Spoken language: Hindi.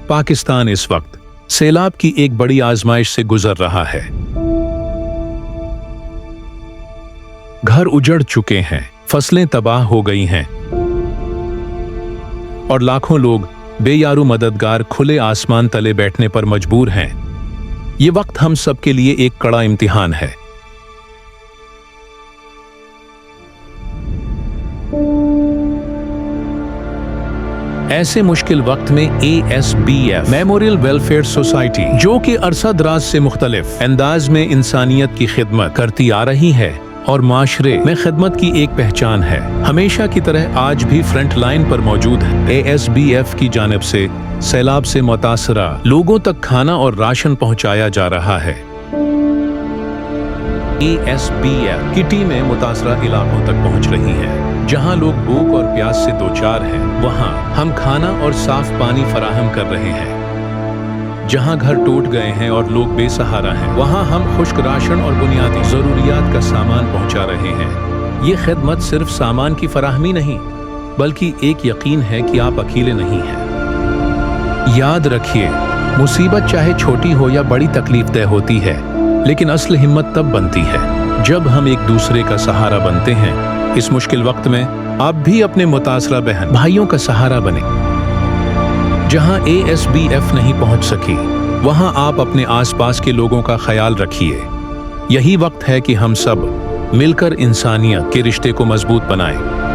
पाकिस्तान इस वक्त सैलाब की एक बड़ी आजमाइश से गुजर रहा है। घर उजड़ चुके हैं, फसलें तबाह हो गई हैं और लाखों लोग बेयारू मददगार खुले आसमान तले बैठने पर मजबूर हैं। ये वक्त हम सब के लिए एक कड़ा इम्तिहान है। ऐसे मुश्किल वक्त में ASBF मेमोरियल वेलफेयर सोसाइटी, जो कि अरसा दराज से मुख्तलिफ अंदाज में इंसानियत की खिदमत करती आ रही है और माशरे में खिदमत की एक पहचान है, हमेशा की तरह आज भी फ्रंट लाइन पर मौजूद है। ASBF की जानिब से सैलाब से मुतासरा लोगों तक खाना और राशन पहुंचाया जा रहा है। ASBF की टीमें मुतासरा इलाकों तक पहुंच रही हैं। जहां लोग भूख और प्यास से दो चार हैं, वहां हम खाना और साफ पानी फराहम कर रहे हैं। जहां घर टूट गए हैं और लोग बेसहारा हैं, वहां हम खुश्क राशन और बुनियादी जरूरियात का सामान पहुंचा रहे हैं। ये खिदमत सिर्फ सामान की फराहमी नहीं, बल्कि एक यकीन है कि आप अकेले नहीं हैं। याद रखिए, मुसीबत चाहे छोटी हो या बड़ी तकलीफदेह होती है, लेकिन असल हिम्मत तब बनती है जब हम एक दूसरे का सहारा बनते हैं। इस मुश्किल वक्त में आप भी अपने मुतासरा बहन भाइयों का सहारा बने। जहां ASBF नहीं पहुंच सकी, वहां आप अपने आसपास के लोगों का ख्याल रखिए। यही वक्त है कि हम सब मिलकर इंसानियत के रिश्ते को मजबूत बनाएं।